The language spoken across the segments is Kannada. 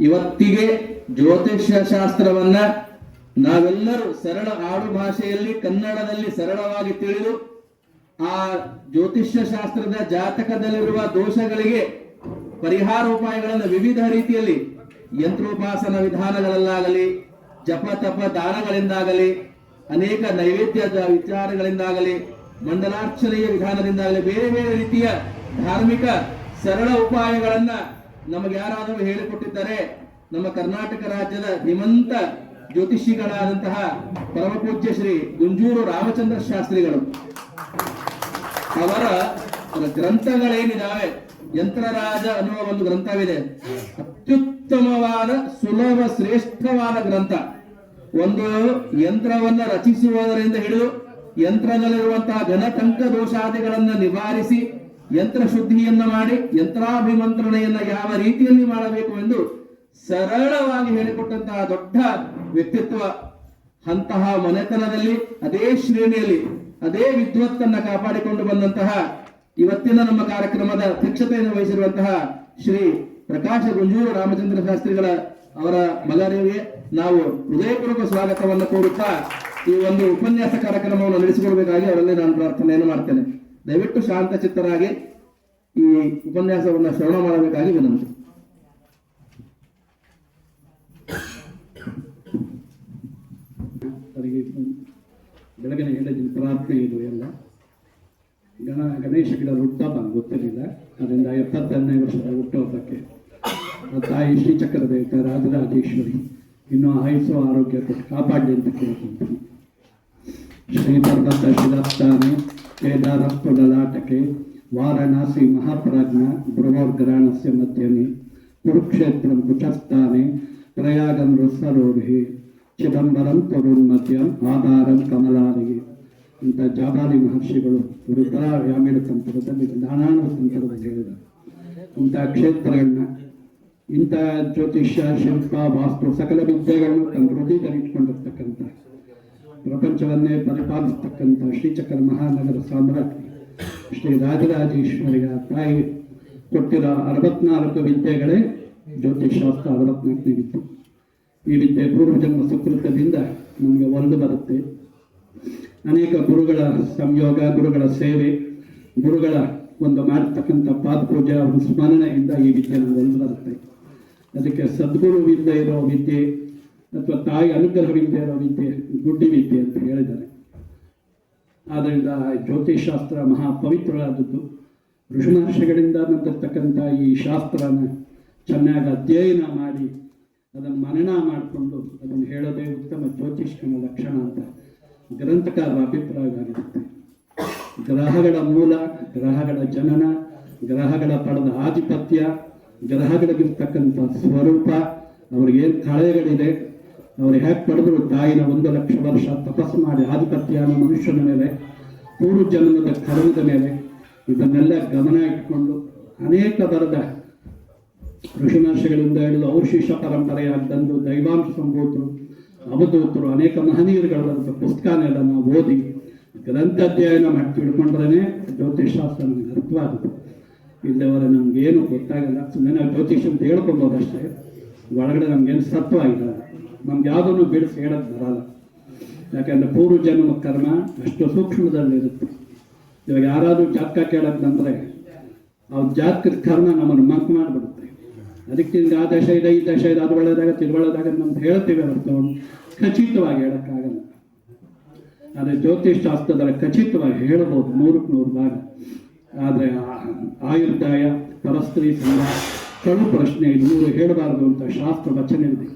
ಇವತ್ತಿಗೆ ಜ್ಯೋತಿಷ್ಯ ಶಾಸ್ತ್ರವನ್ನ ನಾವೆಲ್ಲರೂ ಸರಳ ಆಡು ಭಾಷೆಯಲ್ಲಿ ಕನ್ನಡದಲ್ಲಿ ಸರಳವಾಗಿ ತಿಳಿದು ಆ ಜ್ಯೋತಿಷ್ಯ ಶಾಸ್ತ್ರದ ಜಾತಕದಲ್ಲಿರುವ ದೋಷಗಳಿಗೆ ಪರಿಹಾರ ಉಪಾಯಗಳನ್ನು ವಿವಿಧ ರೀತಿಯಲ್ಲಿ ಯಂತ್ರೋಪಾಸನ ವಿಧಾನಗಳಲ್ಲಾಗಲಿ, ಜಪ ತಪ ದಾನಗಳಿಂದಾಗಲಿ, ಅನೇಕ ನೈವೇದ್ಯದ ವಿಚಾರಗಳಿಂದಾಗಲಿ, ಮಂಡಲಾರ್ಚನೆಯ ವಿಧಾನದಿಂದಾಗಲಿ, ಬೇರೆ ಬೇರೆ ರೀತಿಯ ಧಾರ್ಮಿಕ ಸರಳ ಉಪಾಯಗಳನ್ನ ನಮಗೆ ಯಾರಾದರೂ ಹೇಳಿಕೊಟ್ಟಿದ್ದಾರೆ ನಮ್ಮ ಕರ್ನಾಟಕ ರಾಜ್ಯದ ಧೀಮಂತ ಜ್ಯೋತಿಷಿಗಳಾದಂತಹ ಪರಮಪೂಜ್ಯ ಶ್ರೀ ಗುಂಜೂರು ರಾಮಚಂದ್ರ ಶಾಸ್ತ್ರಿಗಳು. ಅವರ ಗ್ರಂಥಗಳೇನಿದಾವೆ, ಯಂತ್ರರಾಜ ಅನ್ನುವ ಒಂದು ಗ್ರಂಥವಿದೆ. ಅತ್ಯುತ್ತಮವಾದ ಸುಲಭ ಶ್ರೇಷ್ಠವಾದ ಗ್ರಂಥ. ಒಂದು ಯಂತ್ರವನ್ನ ರಚಿಸುವುದರಿಂದ ಹಿಡಿದು ಯಂತ್ರದಲ್ಲಿರುವಂತಹ ಘನಟಂಕ ದೋಷಾದಿಗಳನ್ನ ನಿವಾರಿಸಿ ಯಂತ್ರ ಶುದ್ಧಿಯನ್ನ ಮಾಡಿ ಯಂತ್ರಾಭಿಮಂತ್ರಣೆಯನ್ನ ಯಾವ ರೀತಿಯಲ್ಲಿ ಮಾಡಬೇಕು ಎಂದು ಸರಳವಾಗಿ ಹೇಳಿಕೊಟ್ಟಂತಹ ದೊಡ್ಡ ವ್ಯಕ್ತಿತ್ವ. ಅಂತಹ ಮನೆತನದಲ್ಲಿ ಅದೇ ಶ್ರೇಣಿಯಲ್ಲಿ ಅದೇ ವಿದ್ವತ್ತನ್ನ ಕಾಪಾಡಿಕೊಂಡು ಬಂದಂತಹ ಇವತ್ತಿನ ನಮ್ಮ ಕಾರ್ಯಕ್ರಮದ ಅಧ್ಯಕ್ಷತೆಯನ್ನು ವಹಿಸಿರುವಂತಹ ಶ್ರೀ ಪ್ರಕಾಶ ಗುಂಜೂರು ರಾಮಚಂದ್ರ ಶಾಸ್ತ್ರಿಗಳ ಅವರ ಮಗನಿಗೆ ನಾವು ಹೃದಯಪೂರ್ವಕ ಸ್ವಾಗತವನ್ನು ಕೋರುತ್ತಾ ಈ ಒಂದು ಉಪನ್ಯಾಸ ಕಾರ್ಯಕ್ರಮವನ್ನು ನಡೆಸಿಕೊಡಬೇಕಾಗಿ ಅವರಲ್ಲಿ ನಾನು ಪ್ರಾರ್ಥನೆಯನ್ನು ಮಾಡ್ತೇನೆ. ದಯವಿಟ್ಟು ಶಾಂತ ಚಿತ್ತರಾಗಿ ಈ ಉಪನ್ಯಾಸವನ್ನು ಶ್ರವಣ ಮಾಡಬೇಕಾಗಿ ವಿನಂತಿ. ಬೆಳಗಿನ ಹೇಳಿದ ಪ್ರಾರ್ಥನೆ ಇದು ಎಲ್ಲ ಗಣೇಶ ಗಿಡ ಹುಟ್ಟುಹಬ್ಬ ಗೊತ್ತಿರಲಿಲ್ಲ. ಅದರಿಂದ 72ನೇ ವರ್ಷದ ಹುಟ್ಟುಹಬ್ಬಕ್ಕೆ ತಾಯಿ ಶ್ರೀಚಕ್ರ ದೇವತೆ ರಾಜರಾಜೇಶ್ವರಿ ಇನ್ನೂ ಆಯುಸ್ಸು ಆರೋಗ್ಯ ಕೊಟ್ಟು ಕಾಪಾಡಲಿ ಅಂತ ಕೇಳ್ಕೊಂತೀನಿ. ಶ್ರೀ ಪರ್ವತ ಶಿಲಾಸ್ಥಾನೆ ಕೇದಾರಸ್ತು ಲಲಾಟಕೆ ವಾರಣಾಸಿ ಮಹಾಪ್ರಾಜ್ಞ ಭ್ರುವೋರ್ಗ್ರಾಣಸ್ಯ ಮಧ್ಯಮಿ ಕುರುಕ್ಷೇತ್ರಂ ಕುಚಸ್ಥಾನೆ ಪ್ರಯಾಗಂ ಋಸ್ಸರೋಹಿ ಚಿದಂಬರಂ ತರುನ್ಮಧ್ಯಂ ಆಧಾರಂ ಕಮಲಾರಿಗೆ ಇಂಥ ಜಾಬಾಲಿ ಮಹರ್ಷಿಗಳು ರುದ್ರ ವ್ಯಾಮಿಡ ತಂತ್ರದಲ್ಲಿ ನಾನಾನು ತಂತ್ರದಲ್ಲಿ ಹೇಳಿದರು. ಇಂಥ ಕ್ಷೇತ್ರಗಳನ್ನ, ಇಂಥ ಜ್ಯೋತಿಷ್ಯ, ಶಿಲ್ಪ, ವಾಸ್ತು ಸಕಲ ವಿದ್ಯೆಗಳನ್ನು ತನ್ನ ಹೃದಯದಲ್ಲಿಟ್ಕೊಂಡಿರ್ತಕ್ಕಂಥ ಪ್ರಪಂಚವನ್ನೇ ಪರಿಪಾಲಿಸ್ತಕ್ಕಂಥ ಶ್ರೀಚಕ್ರ ಮಹಾನಗರ ಸಾಮ್ರಾಜ್ಞಿ ಶ್ರೀ ರಾಜರಾಜೇಶ್ವರಿಯ ತಾಯಿ ಕೊಟ್ಟಿರೋ 64 ವಿದ್ಯೆಗಳೇ ಜ್ಯೋತಿಷಾಸ್ತ್ರ 64ನೇ ವಿದ್ಯೆ. ಈ ವಿದ್ಯೆ ಪೂರ್ವಜನ್ಮ ಸುಕೃತದಿಂದ ನಮಗೆ ಒಲಿದು ಬರುತ್ತೆ. ಅನೇಕ ಗುರುಗಳ ಸಂಯೋಗ, ಗುರುಗಳ ಸೇವೆ, ಗುರುಗಳ ಒಂದು ಮಾಡಿರ್ತಕ್ಕಂಥ ಪಾದಪೂಜೆ, ಅವರ ಸ್ಮರಣೆಯಿಂದ ಈ ವಿದ್ಯೆ ನಮಗೆ ಒಲಿದು ಬರುತ್ತೆ. ಅದಕ್ಕೆ ಸದ್ಗುರುವಿಂದ ಇರೋ ವಿದ್ಯೆ ಅಥವಾ ತಾಯಿ ಅನುಗ್ರಹವಿಂದ ಇರೋ ವಿದ್ಯೆ ಗುಡ್ಡಿ ವಿದ್ಯೆ ಅಂತ ಹೇಳಿದ್ದಾರೆ. ಆದ್ದರಿಂದ ಜ್ಯೋತಿಷಾಸ್ತ್ರ ಮಹಾ ಪವಿತ್ರವಾದದ್ದು. ಋಷಿಮಹರ್ಷಿಗಳಿಂದ ಬಂದಿರತಕ್ಕಂಥ ಈ ಶಾಸ್ತ್ರನ ಚೆನ್ನಾಗಿ ಅಧ್ಯಯನ ಮಾಡಿ ಅದನ್ನು ಮನನ ಮಾಡಿಕೊಂಡು ಅದನ್ನು ಹೇಳೋದೇ ಉತ್ತಮ ಜ್ಯೋತಿಷ್ಕನ ಲಕ್ಷಣ ಅಂತ ಗ್ರಂಥಕಾರರ ಅಭಿಪ್ರಾಯವಾಗಿರುತ್ತೆ. ಗ್ರಹಗಳ ಮೂಲ, ಗ್ರಹಗಳ ಜನನ, ಗ್ರಹಗಳ ಪಡೆದ ಆಧಿಪತ್ಯ, ಗ್ರಹಗಳಿಗಿರ್ತಕ್ಕಂಥ ಸ್ವರೂಪ, ಅವ್ರಿಗೇನು ಕಳೆಗಳಿದೆ, ಅವರು ಹೇಗೆ ಪಡೆದ್ರು ತಾಯಿನ 1 ಲಕ್ಷ ವರ್ಷ ತಪಸ್ಸು ಮಾಡಿ ಆಧಿಪತ್ಯನ ಮನುಷ್ಯನ ಮೇಲೆ, ಪೂರ್ವ ಜನ್ಮದ ಕರ್ಮದ ಮೇಲೆ, ಇದನ್ನೆಲ್ಲ ಗಮನ ಇಟ್ಕೊಂಡು ಅನೇಕ ಬರದ ಋಷಿಮಹರ್ಷಿಗಳಿಂದ ಹಿಡಿದು ಅವ್ರ ಶಿಷ್ಯ ಪರಂಪರೆಯಾದಂದು ದೈವಾಂಶ ಸಂಭೂತರು, ಅವಧೂತರು, ಅನೇಕ ಮಹನೀಯರುಗಳಂಥ ಪುಸ್ತಕನೆಲ್ಲ ನಾವು ಓದಿ ಗ್ರಂಥಾಧ್ಯಯನ ಮಾಡಿ ತಿಳ್ಕೊಂಡ್ರೇ ಜ್ಯೋತಿಷಾಸ್ತ್ರ ನಮಗೆ ಅರ್ಥವಾಗುತ್ತೆ. ಇಲ್ಲದವರೆ ನಮಗೇನು ಗೊತ್ತಾಗಲ್ಲ. ಸುಮ್ಮನೆ ನಾವು ಜ್ಯೋತಿಷ್ ಅಂತ ಹೇಳ್ಕೊಬೋದಷ್ಟೇ, ಒಳಗಡೆ ನಮಗೇನು ಸತ್ವಾಗಿರಲ್ಲ. ನಮ್ಗೆ ಯಾವುದನ್ನು ಬಿಡಿಸಿ ಹೇಳೋದು ಬರಲ್ಲ. ಯಾಕೆಂದರೆ ಪೂರ್ವ ಜನ್ಮ ಕರ್ಮ ಅಷ್ಟು ಸೂಕ್ಷ್ಮದಲ್ಲಿರುತ್ತೆ. ಇವಾಗ ಯಾರಾದರೂ ಜಾತಕ ಕೇಳೋದು ಬಂದರೆ ಅವ್ರ ಜಾತಕದ ಕರ್ಮ ನಮ್ಮನ್ನು ಮಂಕ್ ಮಾಡಿಬಿಡುತ್ತೆ. ಅದಕ್ಕೆ ಆ ದಶ ಇದೆ, ಈ ದಶ ಇದೆ, ಅದು ಒಳ್ಳೆಯದಾಗತ್ತೆ, ಇದು ಒಳ್ಳೆಯದಾಗತ್ತೆ ಅಂತ ಹೇಳ್ತೀವಿ ಹೊರತು ಖಚಿತವಾಗಿ ಹೇಳೋಕ್ಕಾಗಲ್ಲ. ಆದರೆ ಜ್ಯೋತಿಷಾಸ್ತ್ರದಲ್ಲಿ ಖಚಿತವಾಗಿ ಹೇಳ್ಬೋದು 100ಕ್ಕೆ 100 ಭಾಗ. ಆದರೆ ಆಯುರ್ದಾಯ, ಪರಸ್ತ್ರೀ ಸಂಘ, ಕಳು ಪ್ರಶ್ನೆ, ಇದು 3 ಹೇಳಬಾರ್ದು ಅಂತ ಶಾಸ್ತ್ರ ವಚನ ಇದೆ.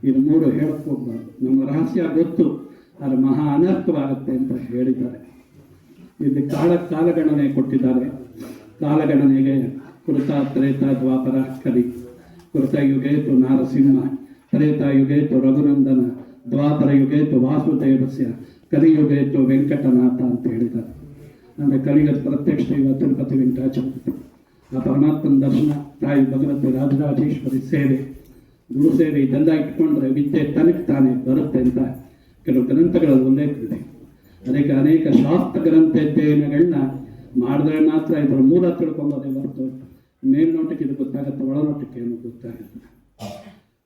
ಇದು 3 ಹೇಳಕ್ಕೆ ಹೋಗ್ಬಾರ್ದು. ನಮ್ಗೆ ರಹಸ್ಯ ಗೊತ್ತು, ಆದರೆ ಮಹಾ ಅನರ್ಥವಾಗುತ್ತೆ ಅಂತ ಹೇಳಿದ್ದಾರೆ. ಇಲ್ಲಿ ಕಾಲಗಣನೆ ಕೊಟ್ಟಿದ್ದಾರೆ. ಕಾಲಗಣನೆಗೆ ಕೃತ, ತ್ರೇತ, ದ್ವಾಪರ, ಕಲಿ. ಕೃತ ಯುಗೇತು ನಾರಸಿಂಹ, ತ್ರೇತಾಯುಗೇತು ರಘುನಂದನ, ದ್ವಾಪರ ಯುಗೇತು ವಾಸುದೇವಸ್ಯ, ಕಲಿಯುಗೇತು ವೆಂಕಟನಾಥ ಅಂತ ಹೇಳಿದ್ದಾರೆ. ಅಂದರೆ ಕಲಿಗದ ಪ್ರತ್ಯಕ್ಷ ದೈವ ತಿರುಪತಿ ವೆಂಕಟಾಚಲಪತಿ, ಆ ಪರಮಾತ್ಮನ ದರ್ಶನ, ತಾಯಿ ಭಗವತಿ ರಾಜರಾಜೇಶ್ವರಿ ಸೇವೆ, ಗುರು ಸೇವೆ, ಇದೆಲ್ಲ ಇಟ್ಕೊಂಡ್ರೆ ವಿದ್ಯೆ ತನಕ್ಕೆ ತಾನೇ ಬರುತ್ತೆ ಅಂತ ಕೆಲವು ಗ್ರಂಥಗಳಲ್ಲಿ ಉಲ್ಲೇಖ ಇದೆ. ಅದಕ್ಕೆ ಅನೇಕ ಶಾಸ್ತ್ರ ಗ್ರಂಥ ಅಧ್ಯಯನಗಳನ್ನ ಮಾಡಿದ್ರೆ ಮಾತ್ರ ಇದರ ಮೂಲ ತಿಳ್ಕೊಂಬೋದೇ ಹೊರತು ಮೇಲ್ನೋಟಕ್ಕೆ ಇದು ಗೊತ್ತಾಗುತ್ತೆ, ಒಳನೋಟಕ್ಕೆ ಏನು ಗೊತ್ತಾಗುತ್ತೆ.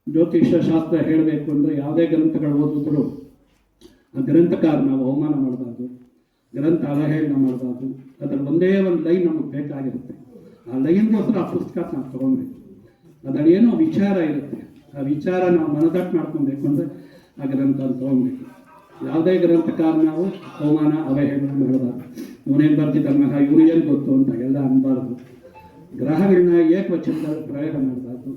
ಜ್ಯೋತಿಷ್ಯ ಶಾಸ್ತ್ರ ಹೇಳಬೇಕು ಅಂದರೆ ಯಾವುದೇ ಗ್ರಂಥಗಳು ಓದಿದ್ರು ಆ ಗ್ರಂಥಕಾರ ನಾವು ಅವಮಾನ ಮಾಡಬಾರ್ದು, ಗ್ರಂಥ ಅವಹೇಳನ ಮಾಡಬಾರ್ದು. ಅದರ ಒಂದೇ ಒಂದು ಲೈನ್ ನಮಗೆ ಬೇಕಾಗಿರುತ್ತೆ. ಆ ಲೈನ್ಗೋಸ್ಕರ ಆ ಪುಸ್ತಕ ನಾವು ತೊಗೊಬೇಕು. ಅದರಲ್ಲಿ ಏನೋ ವಿಚಾರ ಇರುತ್ತೆ, ಆ ವಿಚಾರ ನಾವು ಮನದಟ್ಟು ಮಾಡ್ಕೊಬೇಕು ಅಂದರೆ ಆ ಗ್ರಂಥ ತೊಗೊಬೇಕು. ಯಾವುದೇ ಗ್ರಂಥಕಾರ ನಾವು ಅವಮಾನ ಅವಹೇಳನ ಮಾಡಬಾರ್ದು. ಇವನೇನು ಬರ್ತಿದ್ದ ಮಗ ಇವ್ರಿಗೇನು ಗೊತ್ತು ಅಂತ ಎಲ್ಲ ಅನ್ಬಾರ್ದು. ಗ್ರಹಗಳನ್ನ ಏಕವಚನದಲ್ಲಿ ಪ್ರಯೋಗ ಮಾಡಬಾರ್ದು.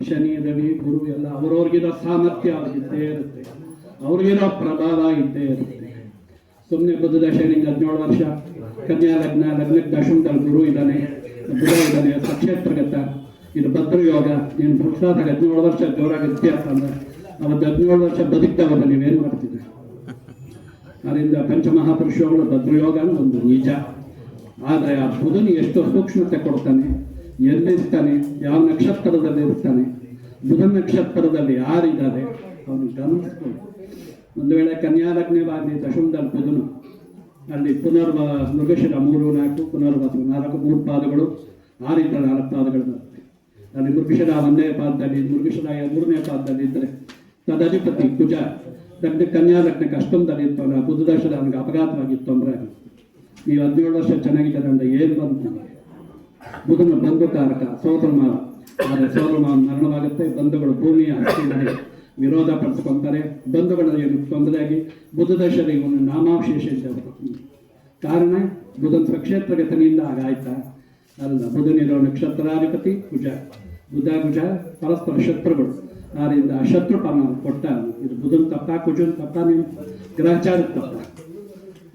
ಶನಿ, ರವಿ, ಗುರು ಎಲ್ಲ ಅವ್ರವ್ರಿಗಿರೋ ಸಾಮರ್ಥ್ಯ ಅವ್ರಿಗಿದ್ದೇ ಇರುತ್ತೆ, ಅವ್ರಿಗಿರೋ ಪ್ರಭಾವ ಇದ್ದೇ ಇರುತ್ತೆ. ಸುಮ್ಮನೆ ಬುಧ ದಶನಿಗೆ 17 ವರ್ಷ, ಕನ್ಯಾ ಲಗ್ನ, ಲಗ್ನಕ್ಕೆ ದಶಮದಲ್ಲಿ ಗುರು ಇದ್ದಾನೆ, ಬುಧ ಇದ್ದಾನೆ, ಸಕ್ಷೇತ್ರಗತ, ಇದು ಭದ್ರಯೋಗ. ನೀನು ಪುರುಷಾದಾಗ 17 ವರ್ಷ ಜೋರಾಗಿ ವ್ಯತ್ಯಾಸ ಅಂದರೆ ಅವತ್ತು 17 ವರ್ಷ ಬದುಕ್ತಾವಲ್ಲ, ನೀವೇನು ಮಾಡ್ತಿದ್ದೆ? ಅದರಿಂದ ಪಂಚಮಹಾಪುರುಷಗಳು ಭದ್ರಯೋಗನೂ ಒಂದು ನಿಜ. ಆದರೆ ಆ ಬುಧನು ಎಷ್ಟು ಸೂಕ್ಷ್ಮತೆ ಕೊಡ್ತಾನೆ, ಎಲ್ಲಿರ್ತಾನೆ, ಯಾವ ನಕ್ಷತ್ರದಲ್ಲಿ ಇರ್ತಾನೆ, ಬುಧ ನಕ್ಷತ್ರದಲ್ಲಿ ಯಾರಿದ್ದಾರೆ ಅವನು ಗಮನಿಸ್ಕೊಂಡು. ಒಂದು ವೇಳೆ ಕನ್ಯಾ ಲಗ್ನವಾಗಿ ದಶಮದಲ್ಲಿ ಬುಧನು, ಅಲ್ಲಿ ಮೃಗಶಿರ 3, 4, ಪುನರ್ವಸು 4, 3 ಪಾದಗಳು, 6 4 ಪಾದಗಳು ಬರುತ್ತೆ. ಅಲ್ಲಿ ಮೃಗಶಿರ 1ನೇ ಪಾದದಲ್ಲಿ, ಮೃಗಶಿರ 3ನೇ ಪಾದದಲ್ಲಿ ಇದ್ದರೆ ತದಧಿಪತಿ ಕುಜ ಲಗ್ನ, ಕನ್ಯಾ ಲಗ್ನಕ್ಕೆ ಅಷ್ಟೊಂದಲ್ಲಿ ಇತ್ತು ಅಂದರೆ ಬುಧ ದಶದ ಅವನಿಗೆ ಅಪಘಾತವಾಗಿತ್ತು ಅಂದರೆ ನೀವು 17 ವರ್ಷ ಚೆನ್ನಾಗಿದ್ದಾರೆ ಅಂದರೆ ಏನು ಬಂತು? ಬುಧನ ಬಂಧುಕಾರಕ, ಸೋದರಮಾವ. ಆದರೆ ಸೋದರಮಾವ ಮರಣವಾಗುತ್ತೆ, ಬಂಧುಗಳು ಭೂಮಿಯ ಹಕ್ಕಿನಲ್ಲಿ ವಿರೋಧ ಪಡಿಸ್ಕೊತಾರೆ, ಬಂಧುಗಳಿಗೆ ತೊಂದರೆಯಾಗಿ ಬುಧ ದಶದ ಇವನು ನಾಮಾವಶೇಷ ಇದ್ದವರು. ಕಾರಣ ಬುಧನ ಸ್ವಕ್ಷೇತ್ರಗತನಿಂದ ಆಗಾಯ್ತಾ ಅಲ್ಲ. ಬುಧನಿರೋ ನಕ್ಷತ್ರಾಧಿಪತಿ ಕುಜ, ಬುಧ ಕುಜ ಪರಸ್ಪರ ಶತ್ರುಗಳು. ಆದ್ದರಿಂದ ಆ ಶತ್ರುಪಾನ ಕೊಟ್ಟ. ಇದು ಬುಧನ ತಪ್ಪ, ಕುಜನ ತಪ್ಪ, ನೀವು ಗ್ರಹಚಾರ ತಪ್ಪ,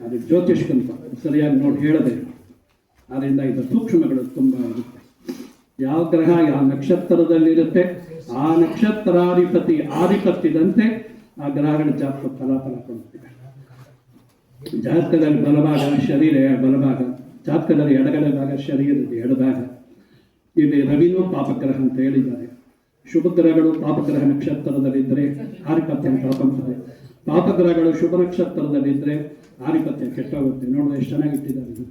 ಅದು ಜ್ಯೋತಿಷ್ಕನ ತಪ್ಪ, ಸರಿಯಾಗಿ ನೋಡಿ ಹೇಳದೆ. ಆದ್ದರಿಂದ ಇದು ಸೂಕ್ಷ್ಮಗಳು ತುಂಬ ಆಗುತ್ತೆ. ಯಾವ ಗ್ರಹ ಯಾವ ನಕ್ಷತ್ರದಲ್ಲಿರುತ್ತೆ ಆ ನಕ್ಷತ್ರಾಧಿಪತಿ ಆಧಿಪತ್ಯದಂತೆ ಆ ಗ್ರಹಗಳ ಜಾತಕ ಫಲಾಫಲ ಕೊಡುತ್ತಿದೆ. ಜಾತಕದಲ್ಲಿ ಬಲಭಾಗ ಶರೀರ ಬಲಭಾಗ, ಜಾತಕದಲ್ಲಿ ಎಡಗಡೆ ಭಾಗ ಶರೀರದ ಎಡಭಾಗ. ಇಲ್ಲಿ ರವಿನೂ ಪಾಪಗ್ರಹ ಅಂತ ಹೇಳಿದ್ದಾರೆ. ಶುಭ ಗ್ರಹಗಳು ಪಾಪಗ್ರಹ ನಕ್ಷತ್ರದಲ್ಲಿದ್ದರೆ ಆಧಿಪತ್ಯ ಕಳ್ಕೊಂತಾರೆ, ಪಾಪಗ್ರಹಗಳು ಶುಭ ನಕ್ಷತ್ರದಲ್ಲಿದ್ದರೆ ಆಧಿಪತ್ಯ ಕೆಟ್ಟೋಗುತ್ತೆ. ನೋಡಿದ್ರೆ ಎಷ್ಟು ಚೆನ್ನಾಗಿಟ್ಟಿದ್ದಾರೆ.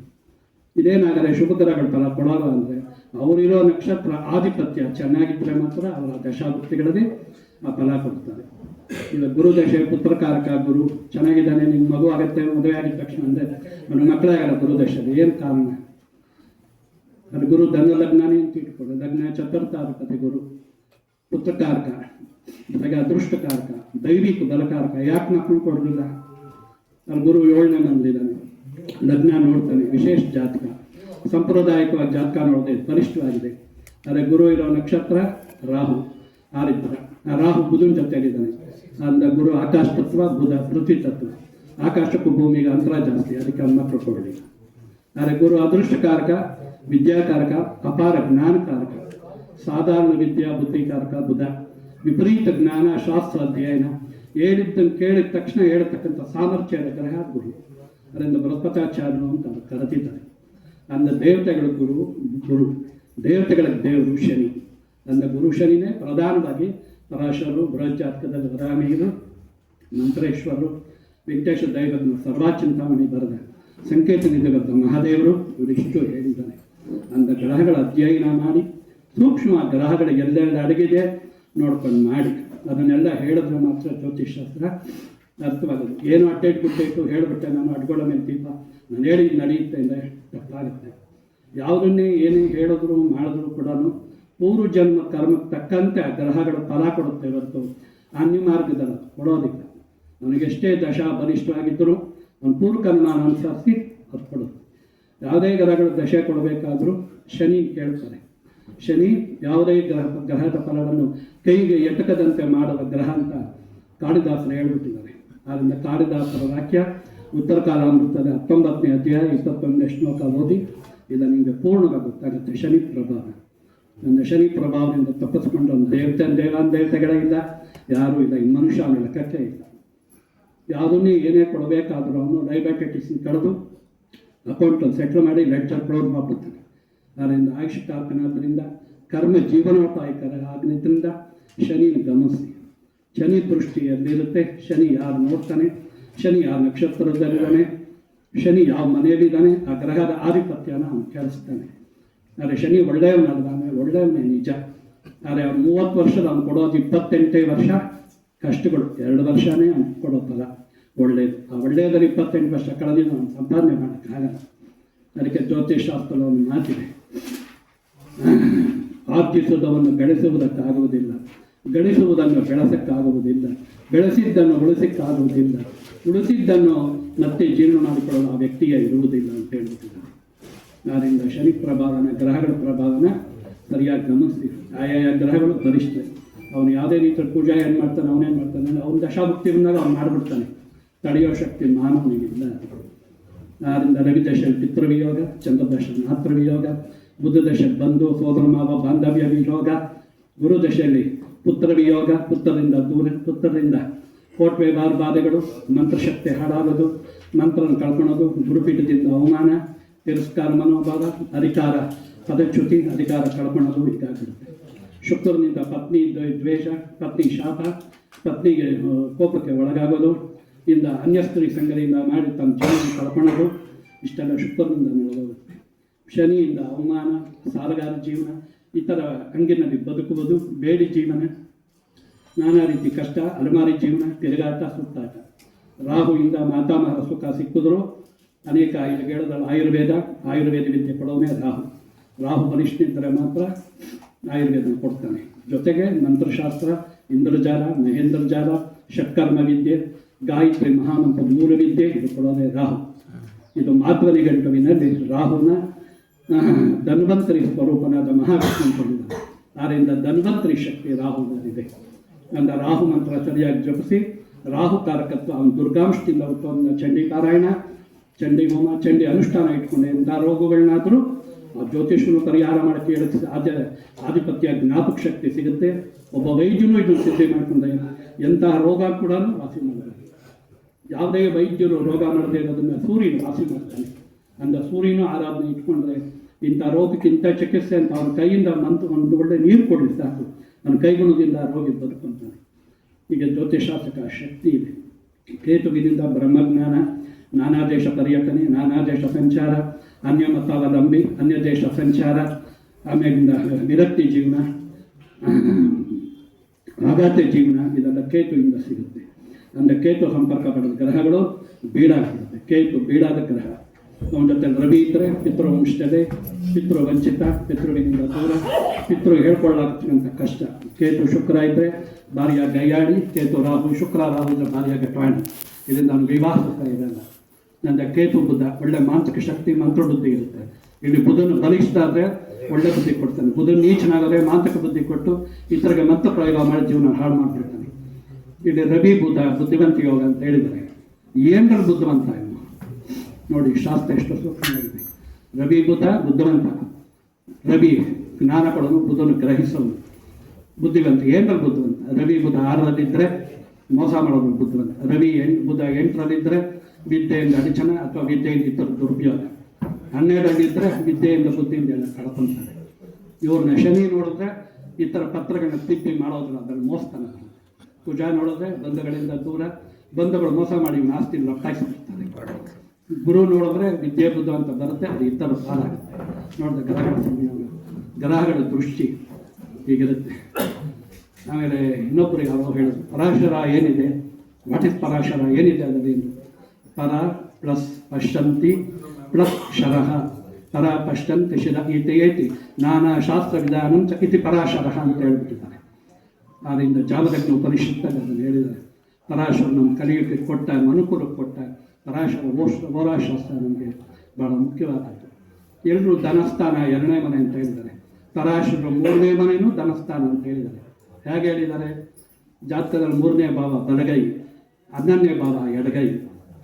ಇದೇನಾಗದೆ ಶುಭ ಗ್ರಹಗಳು ಫಲ ಕೊಡೋಲ್ಲ ಅಂದರೆ ಅವರಿರೋ ನಕ್ಷತ್ರ ಆಧಿಪತ್ಯ ಚೆನ್ನಾಗಿದ್ದರೆ ಮಾತ್ರ ಅವರ ದಶಾಭಕ್ತಿಗಳಲ್ಲಿ ಆ ಫಲ ಕೊಡ್ತಾರೆ. ಈಗ ಗುರು ದಶೆ ಪುತ್ರಕಾರಕ, ಗುರು ಚೆನ್ನಾಗಿದ್ದಾನೆ, ನಿಮ್ಮ ಮಗು ಆಗುತ್ತೆ, ಮದುವೆ ಆಗಿದ ತಕ್ಷಣ ಅಂದರೆ ನನ್ನ ಮಕ್ಕಳೇ ಆಗಲ್ಲ ಗುರು ದಶೆ. ಏನು ಕಾರಣ? ಅದು ಗುರು ಧನ ಲಗ್ನಾನೇ ಅಂತ ಇಟ್ಕೊಳ್ಳಿ. ಲಗ್ನ ಚತುರ್ಥಾಧಿಪತಿ ಗುರು, ಪುತ್ರಕಾರಕ, ಜೊತೆಗೆ ಅದೃಷ್ಟಕಾರಕ, ದೈವಿಕ ಬಲಕಾರಕ. ಯಾಕೆ ಮಕ್ಕಳು ಕೊಡೋದಿಲ್ಲ? ಅಲ್ಲಿ ಗುರು 7ನೇ ಮನೆಯಲ್ಲಿದ್ದಾನೆ, ಲಗ್ನ ನೋಡ್ತಾನೆ, ವಿಶೇಷ ಜಾತಕ, ಸಾಂಪ್ರದಾಯಿಕವಾಗಿ ಜಾತಕ ನೋಡದೆ ಬಲಿಷ್ಠವಾಗಿದೆ. ಆದರೆ ಗುರು ಇರೋ ನಕ್ಷತ್ರ ರಾಹು, ಆರಿದ್ರ. ಆ ರಾಹು ಬುಧನ ಜೊತೆಯಲ್ಲಿದ್ದಾನೆ. ಅಂದ ಗುರು ಆಕಾಶ ತತ್ವ, ಬುಧ ಪೃಥ್ವಿ ತತ್ವ. ಆಕಾಶಕ್ಕೂ ಭೂಮಿಗೆ ಅಂತರ ಜಾಸ್ತಿ, ಅದಕ್ಕೆ ಮಕ್ಕಳು ಕೊಡಲಿ. ಆದರೆ ಗುರು ಅದೃಷ್ಟಕಾರಕ, ವಿದ್ಯಾಕಾರಕ, ಅಪಾರ ಜ್ಞಾನಕಾರಕ, ಸಾಧಾರಣ ವಿದ್ಯಾ ಬುದ್ಧಿಕಾರಕ ಬುಧ. ವಿಪರೀತ ಜ್ಞಾನ, ಶಾಸ್ತ್ರ ಅಧ್ಯಯನ, ಹೇಳಿದ್ದನ್ನು ಕೇಳಿದ ತಕ್ಷಣ ಹೇಳತಕ್ಕಂಥ ಸಾಮರ್ಥ್ಯದ ಗ್ರಹ ಗುರು. ಅದರಿಂದ ಬೃಹಸ್ಪತ್ಯಾಚಾರ್ಯನು ಅಂತ ಕರೆದಿದ್ದಾರೆ. ಅಂದ ದೇವತೆಗಳ ಗುರು, ದೇವತೆಗಳ ದೇವರು ಶನಿ. ಅಂದ ಗುರು ಶನಿನೇ ಪ್ರಧಾನವಾಗಿ ಪರಾಶರರು, ಬೃಹಜ್ಜಾತಕದಲ್ಲಿ ವರಾಮಿಯರು, ಮಂತ್ರೇಶ್ವರರು, ವೆಂಕಟೇಶ್ವರ ದೈವಜ್ಞ ಸರ್ವಾಚಿಂತಾಮಣಿ ಬರೆದ ಸಂಕೇತ ನಿಧಿಬದ್ಧ ಮಹಾದೇವರು ಇವರಿಷ್ಟು ಹೇಳಿದ್ದಾರೆ. ಅಂದ ಗ್ರಹಗಳ ಅಧ್ಯಯನ ಮಾಡಿ ಸೂಕ್ಷ್ಮ ಗ್ರಹಗಳ ಎಲ್ಲೆಲ್ಲ ಅಡಗಿದೆ ನೋಡ್ಕೊಂಡು ಮಾಡಿ ಅದನ್ನೆಲ್ಲ ಹೇಳಿದ್ರೆ ಮಾತ್ರ ಜ್ಯೋತಿಷಾಸ್ತ್ರ ಅರ್ಥವಾಗೋದು. ಏನು ಅಟ್ಟೇಟ್ ಬಿಟ್ಟೇಟು ಹೇಳಿಬಿಟ್ಟೆ ನಾನು ಅಡ್ಗೊಳ ಮೇಲೆ ದೀಪ ನಾನು ಹೇಳಿ ನಡೆಯುತ್ತೆ ಅಂದರೆ ತಪ್ಪಾಗುತ್ತೆ. ಯಾವುದನ್ನೇ ಏನೇ ಹೇಳಿದ್ರು ಮಾಡಿದ್ರು ಕೂಡ ಪೂರ್ವ ಜನ್ಮ ಕರ್ಮಕ್ಕೆ ತಕ್ಕಂತೆ ಆ ಗ್ರಹಗಳು ಫಲ ಕೊಡುತ್ತೆ ಹೊರತು ಅನ್ಯ ಮಾರ್ಗದಲ್ಲಿ ಕೊಡೋದಿಲ್ಲ. ನನಗೆಷ್ಟೇ ದಶಾ ಬಲಿಷ್ಠವಾಗಿದ್ದರೂ ಒಂದು ಪೂರ್ವಕರ್ಮ ಅನುಸರಿಸಿ ಅದು ಕೊಡುತ್ತೆ. ಯಾವುದೇ ಗ್ರಹಗಳು ದಶೆ ಕೊಡಬೇಕಾದ್ರೂ ಶನಿ ಕೇಳ್ತಾರೆ. ಶನಿ ಯಾವುದೇ ಗ್ರಹದ ಫಲವನ್ನು ಕೈಗೆ ಎಟಕದಂತೆ ಮಾಡುವ ಗ್ರಹ ಅಂತ ಕಾಳಿದಾಸರು ಹೇಳ್ಬಿಟ್ಟಿದ್ದಾರೆ. ಆದ್ದರಿಂದ ಕಾಳಿದಾಸರ ವಾಕ್ಯ ಉತ್ತರ ಕಾಲಾಮೃತದ 19ನೇ ಅಧ್ಯಾಯ 21ನೇ ಶ್ಲೋಕ ಓದಿ ಇದು ನಿಮಗೆ ಪೂರ್ಣವಾಗಿ ಗೊತ್ತಾಗುತ್ತೆ. ಶನಿ ಪ್ರಭಾವ. ನನ್ನ ಶನಿ ಪ್ರಭಾವದಿಂದ ತಪ್ಪಿಸ್ಕೊಂಡು ಒಂದು ದೇವತೆಗಳೇ ಇಲ್ಲ, ಯಾರೂ ಇಲ್ಲ, ಈ ಮನುಷ್ಯ ಅವನ ಲೆಕ್ಕಕ್ಕೆ ಇಲ್ಲ. ಯಾವುದನ್ನೇ ಏನೇ ಕೊಡಬೇಕಾದ್ರೂ ಅವನು ಡೈಬೆಟಿಟಿಸ್ ಕಳೆದು ಅಕೌಂಟಲ್ಲಿ ಸೆಟ್ಲ್ ಮಾಡಿ ಲೆಕ್ಚರ್ ಕ್ಲೋಸ್ ಮಾಡ್ಬಿಡ್ತಾನೆ. ಅದರಿಂದ ಆಯುಷ್ಕಾರಕನಾದ್ದರಿಂದ ಕರ್ಮ ಜೀವನೋಪಾಯಕರ ಆಗಿದ್ದರಿಂದ ಶನಿ ಗಮನಿಸಿ. ಶನಿ ದೃಷ್ಟಿಯಲ್ಲಿರುತ್ತೆ. ಶನಿ ಯಾರು ನೋಡ್ತಾನೆ, ಶನಿ ಯಾವ ನಕ್ಷತ್ರದಲ್ಲಿದ್ದಾನೆ, ಶನಿ ಯಾವ ಮನೆಯಲ್ಲಿದ್ದಾನೆ, ಆ ಗ್ರಹದ ಆಧಿಪತ್ಯನ ಅವನು ಕೇಳಿಸ್ತಾನೆ. ಆದರೆ ಶನಿ ಒಳ್ಳೆಯವನಾಗಿದ್ದಾನೆ, ಒಳ್ಳೆಯವನೇ ನಿಜ. ಆದರೆ ಅವ್ನು 30 ವರ್ಷದ ಅವ್ನು ಕೊಡೋದು 28 ವರ್ಷ ಕಷ್ಟಗಳು, 2 ವರ್ಷನೇ ಅವ್ನು ಕೊಡೋ ಫಲ ಒಳ್ಳೇದು. ಆ ಒಳ್ಳೆಯದಲ್ಲಿ 28 ವರ್ಷ ಕಳೆದಿದ್ದು ಅವ್ನು ಸಂಪಾದನೆ ಮಾಡೋಕ್ಕಾಗಲ್ಲ. ಅದಕ್ಕೆ ಜ್ಯೋತಿಷಾಸ್ತ್ರದ ಒಂದು ಮಾತಿದೆ, ಆರ್ಜಿಸುವುದನ್ನು ಬೆಳೆಸುವುದಕ್ಕಾಗುವುದಿಲ್ಲ, ಗಳಿಸುವುದನ್ನು ಬೆಳೆಸಕ್ಕಾಗುವುದಿಲ್ಲ, ಬೆಳೆಸಿದ್ದನ್ನು ಉಳಿಸಕ್ಕಾಗುವುದಿಲ್ಲ, ಉಳಿಸಿದ್ದನ್ನು ಮತ್ತೆ ಜೀರ್ಣ ಮಾಡಿಕೊಳ್ಳಲು ಆ ವ್ಯಕ್ತಿಗೆ ಇರುವುದಿಲ್ಲ ಅಂತ ಹೇಳ್ಬಿಟ್ಟಿದ್ದಾರೆ. ಆದ್ದರಿಂದ ಶನಿ ಪ್ರಭಾವನ, ಗ್ರಹಗಳ ಪ್ರಭಾವನ ಸರಿಯಾಗಿ ಗಮನಿಸಿ. ಆಯಾಯ ಗ್ರಹಗಳು ಬಲಿಷ್ಠ. ಅವನು ಯಾವುದೇ ರೀತಿಯ ಪೂಜೆ ಏನು ಮಾಡ್ತಾನೆ, ಅವನೇನು ಮಾಡ್ತಾನೆ, ಅವನ ದಶಾಭಕ್ತಿ ಬಂದಾಗ ಅವ್ನು ಮಾಡಿಬಿಡ್ತಾನೆ. ತಡೆಯೋ ಶಕ್ತಿ ಮಾನವನಿಗಿಲ್ಲ. ಆದ್ದರಿಂದ ರವಿದಶೆ ಪಿತೃವಿಯೋಗ, ಚಂದ್ರದಶೆ ಮಾತೃವಿಯೋಗ, ಬುಧದಶೆ ಬಂಧು ಸೋದರ ಮಾವ ಬಾಂಧವ್ಯ ವಿಯೋಗ, ಗುರುದಶೆಯಲ್ಲಿ ಪುತ್ರ ವಿಯೋಗ, ಪುತ್ರರಿಂದ ದೂರ, ಪುತ್ರರಿಂದ ಕೋರ್ಟ್ ವ್ಯವಹಾರ ಬಾಧೆಗಳು, ಮಂತ್ರಶಕ್ತಿ ಹಾಳಾಗೋದು, ಮಂತ್ರನ ಕಳ್ಕೊಳ್ಳೋದು, ಗುರುಪೀಠದಿಂದ ಅವಮಾನ, ತಿರಸ್ಕಾರ ಮನೋಭಾವ, ಅಧಿಕಾರ ಪದಚ್ಯುತಿ, ಅಧಿಕಾರ ಕಳ್ಕೊಳ್ಳೋದು ಹೀಗಾಗಿರುತ್ತೆ. ಶುಕ್ರನಿಂದ ಪತ್ನಿ ದ್ವೇಷ, ಪತ್ನಿ ಶಾಪ, ಪತ್ನಿಗೆ ಕೋಪಕ್ಕೆ ಒಳಗಾಗೋದು, ಇಂದ ಅನ್ಯ ಸ್ತ್ರೀ ಸಂಘದಿಂದ ಮಾಡಿ ತನ್ನ ಜೀವನ ಕಳ್ಕೊಳ್ಳೋದು, ಇಷ್ಟೆಲ್ಲ ಶುಕ್ರನಿಂದ ನಡೆದೋಗುತ್ತೆ. ಶನಿಯಿಂದ ಅವಮಾನ, ಸಾಲಗಾರ ಜೀವನ, ಇತರ ಹಂಗಿನಲ್ಲಿ ಬದುಕುವುದು, ಬೇಡಿ ಜೀವನ, ನಾನಾ ರೀತಿ ಕಷ್ಟ, ಅಲೆಮಾರಿ ಜೀವನ, ತಿರುಗಾಟ, ಸುತ್ತಾಟ. ರಾಹುವಿಂದ ಮಾತಾಮಹ ಸುಖ ಸಿಕ್ಕಿದ್ರು ಅನೇಕ ಹೇಳಿದ್ರೆ ಆಯುರ್ವೇದ ವಿದ್ಯೆ ಕೊಡೋನೇ ರಾಹು. ರಾಹು ಬಲಿಷ್ಠಿದ್ದರೆ ಮಾತ್ರ ಆಯುರ್ವೇದ ಕೊಡ್ತಾನೆ. ಜೊತೆಗೆ ಮಂತ್ರಶಾಸ್ತ್ರ, ಇಂದ್ರಜಾಲ, ಮಹೇಂದ್ರಜಾಲ, ಷಟ್ಕರ್ಮ ವಿದ್ಯೆ, ಗಾಯತ್ರಿ ಮಹಾಮಂತ್ರ ಮೂಲ ವಿದ್ಯೆ, ಇದು ಕೊಡೋದೇ ರಾಹು. ಇದು ಮಾಧ್ವನಿ ಗಂಟುವಿನಲ್ಲಿ ರಾಹುನ ಧನ್ವಂತರಿ ಸ್ವರೂಪನಾದ ಮಹಾವಿಷ್ಣು ಕೊಂಡಿದ್ದಾನೆ. ಆದ್ದರಿಂದ ಧನ್ವಂತರಿ ಶಕ್ತಿ ರಾಹುನಲ್ಲಿದೆ. ಅಂತ ರಾಹು ಮಂತ್ರ ಸರಿಯಾಗಿ ಜಪಿಸಿ, ರಾಹು ಕಾರಕತ್ವ ಅವನು ದುರ್ಗಾಂಶದಿಂದ ಉತ್ಪನ್ನ ಚಂಡಿ ಪಾರಾಯಣ, ಚಂಡಿ ಹೋಮ, ಚಂಡಿ ಅನುಷ್ಠಾನ ಇಟ್ಕೊಂಡು ಎಂಥ ರೋಗಗಳನ್ನಾದರೂ ಆ ಜ್ಯೋತಿಷನು ಪರಿಹಾರ ಮಾಡೋಕ್ಕೆ ಹೇಳುತ್ತೆ. ಆಧಿಪತ್ಯ ಜ್ಞಾಪಕ ಶಕ್ತಿ ಸಿಗುತ್ತೆ. ಒಬ್ಬ ವೈದ್ಯನು ಇದನ್ನು ಸಿದ್ಧಿ ಮಾಡ್ಕೊಂಡೆ ಎಂತಹ ರೋಗ ಕೂಡ ವಾಸಿ ಮಾಡಬೇಕು. ಯಾವುದೇ ವೈದ್ಯರು ರೋಗ ಮಾಡದೇ ಇರೋದನ್ನು ಸೂರ್ಯನು ವಾಸಿ ಮಾಡ್ತಾನೆ. ಅಂದ ಸೂರ್ಯನು ಆರಾಧನೆ ಇಟ್ಕೊಂಡ್ರೆ ಇಂಥ ರೋಗಕ್ಕೆ ಇಂಥ ಚಿಕಿತ್ಸೆ ಅಂತ ಅವನ ಕೈಯಿಂದ ಒಂದು ಒಳ್ಳೆ ನೀರು ಕೊಡಲಿ ಸಾಕು, ನನ್ನ ಕೈಗುಣದಿಂದ ರೋಗಿ ಬದುಕಂತಾನೆ. ಈಗ ಜ್ಯೋತಿಷಾಸಕ ಶಕ್ತಿ ಇದೆ. ಕೇತುವಿನಿಂದ ಬ್ರಹ್ಮಜ್ಞಾನ, ನಾನಾ ದೇಶ ಪರ್ಯಟನೆ, ನಾನಾ ದೇಶ ಸಂಚಾರ, ಅನ್ಯ ಮತಾವಲಂಬಿ, ಅನ್ಯ ದೇಶ ಸಂಚಾರ, ಆಮೇಲಿಂದ ವಿರಕ್ತಿ ಜೀವನ, ಆಘಾತ ಜೀವನ, ಇದೆಲ್ಲ ಕೇತುವಿಂದ ಸಿಗುತ್ತೆ. ಅಂದರೆ ಕೇತು ಸಂಪರ್ಕ ಪಡೆದ ಗ್ರಹಗಳು ಬೀಡಾಗಿರುತ್ತೆ. ಕೇತು ಬೀಡಾದ ಗ್ರಹ. ಅವನ ಜೊತೆ ರವಿ ಇದ್ದರೆ ಪಿತೃವಂಶದಲ್ಲಿ ಪಿತೃವಂಚಿತ, ಪಿತೃವಿನಿಂದ ದೂರ, ಪಿತೃ ಹೇಳ್ಕೊಳ್ಳಾಗ್ತಕ್ಕಂಥ ಕಷ್ಟ. ಕೇತು ಶುಕ್ರ ಇದ್ದರೆ ಭಾರಿಯ ಗೈಯಾಡಿ, ಕೇತು ರಾಹು, ಶುಕ್ರ ರಾಹು ಇದ್ದರೆ ಭಾರಿಯ ಗಟ್ವಾಣಿ. ಇದರಿಂದ ಅವನು ವಿವಾಹ ಸುಖ ಇರಲ್ಲ. ನಂತರ ಕೇತು ಬುದ್ಧ ಒಳ್ಳೆ ಮಾನಸಿಕ ಶಕ್ತಿ, ಮಂತ್ರ ಬುದ್ಧಿ ಇರುತ್ತೆ. ಇಲ್ಲಿ ಬುಧನು ಬಲಿಷ್ಠ ಆದರೆ ಒಳ್ಳೆ ಬುದ್ಧಿ ಕೊಡ್ತಾನೆ. ಬುಧನು ನೀಚನಾಗದೆ ಮಾನಸಿಕ ಬುದ್ಧಿ ಕೊಟ್ಟು ಇತರಿಗೆ ಮಂತ್ರ ಪ್ರಯೋಗ ಮಾಡಿ ಜೀವನ ಹಾಳು ಮಾಡಿಬಿಡ್ತಾನೆ. ಇಲ್ಲಿ ರವಿ ಬುಧ ಬುದ್ಧಿವಂತ ಯೋಗ ಅಂತ ಹೇಳಿದರೆ ಏನರ ಬುದ್ಧಿವಂತ ಇವನು ನೋಡಿ, ಶಾಸ್ತ್ರ ಎಷ್ಟು ಸೂಕ್ಷ್ಮವಾಗಿದೆ. ರವಿ ಬುಧ ಬುದ್ಧಿವಂತ, ರವಿ ಜ್ಞಾನ ಕೊಡೋನು, ಬುಧನು ಗ್ರಹಿಸೋನು, ಬುದ್ಧಿವಂತ. ಏನರ ಬುದ್ಧಿವಂತ. ರವಿ ಬುಧ 6ರಲ್ಲಿದ್ದರೆ ಮೋಸ ಮಾಡೋದು ಬುದ್ಧಿವಂತ. ರವಿ ಬುಧ 8ರಲ್ಲಿದ್ದರೆ ವಿದ್ಯೆಯಿಂದ ಅಡಚಣೆ ಅಥವಾ ವಿದ್ಯೆಯಿಂದ ಇತರ ದುರುಪಯೋಗ. 12ರಲ್ಲಿದ್ದರೆ ವಿದ್ಯೆಯಿಂದ ಬುದ್ಧಿಯಿಂದ ಎಲ್ಲ ಕಳ್ಕೊಂತಾರೆ. ಇವ್ರನ್ನ ಶನಿ ನೋಡಿದ್ರೆ ಇತರ ಪತ್ರಗಳನ್ನ ತಿಪ್ಪಿ ಮಾಡೋದ್ರ ಅದರಲ್ಲಿ ಮೋಸ್ತಾನ. ಕುಜ ನೋಡಿದ್ರೆ ಬಂಧುಗಳಿಂದ ದೂರ, ಬಂಧುಗಳು ಮೋಸ ಮಾಡಿ ಇವನ ಆಸ್ತಿ ಲೊಟ್ಟಾಯಿಸ್ಬಿಡ್ತಾರೆ. ಗುರು ನೋಡಿದ್ರೆ ವಿದ್ಯೆ ಬುದ್ಧ ಅಂತ ಬರುತ್ತೆ, ಅದು ಇತರ ಸಾಲಾಗುತ್ತೆ. ನೋಡಿದ್ರೆ ಗ್ರಹಗಳ ಸಂಯೋಗ, ಗ್ರಹಗಳ ದೃಷ್ಟಿ ಹೀಗಿರುತ್ತೆ. ಆಮೇಲೆ ಇನ್ನೊಬ್ಬರಿಗೆ ಅವರು ಹೇಳೋದು ಪರಾಶರ ಏನಿದೆ, ವಾಟ್ ಇಸ್ ಪರಾಶರ ಏನಿದೆ ಅದರಲ್ಲಿ? ಪರ ಪ್ಲಸ್ ಪಶ್ಯಂತಿ ಪ್ಲಸ್ ಶರಃ, ಪರ ಪಶ್ಯಂತಿ ಶಿರ ಇತಿ ನಾನಾ ಶಾಸ್ತ್ರ ವಿಧಾನಂತ ಇತಿ ಪರಾಶರ ಅಂತ ಹೇಳ್ಬಿಟ್ಟಿದ್ದಾರೆ. ಆದ್ದರಿಂದ ಜಾಲದಗ್ನ ಉಪನಿಷತ್ತಲ್ಲಿ ಅದನ್ನು ಹೇಳಿದ್ದಾರೆ. ಪರಾಶರ ನಮ್ಮ ಕಲಿಯೋಕ್ಕೆ ಕೊಟ್ಟ, ಅನುಕೂಲಕ್ಕೆ ಕೊಟ್ಟ ಪರಾಶರ ಓರಾಶಾಸ್ತ್ರ ನಮಗೆ ಭಾಳ ಮುಖ್ಯವಾದದ್ದು. ಎಲ್ಲರೂ ಧನಸ್ಥಾನ 2ನೇ ಮನೆ ಅಂತ ಹೇಳಿದ್ದಾರೆ. ಪರಾಶರ 3ನೇ ಮನೆಯೂ ಧನಸ್ಥಾನ ಅಂತ ಹೇಳಿದ್ದಾರೆ. ಹೇಗೆ ಹೇಳಿದ್ದಾರೆ? ಜಾತಕದಲ್ಲಿ 3ನೇ ಭಾವ ಬಲಗೈ, 11ನೇ ಭಾವ ಎಡಗೈ.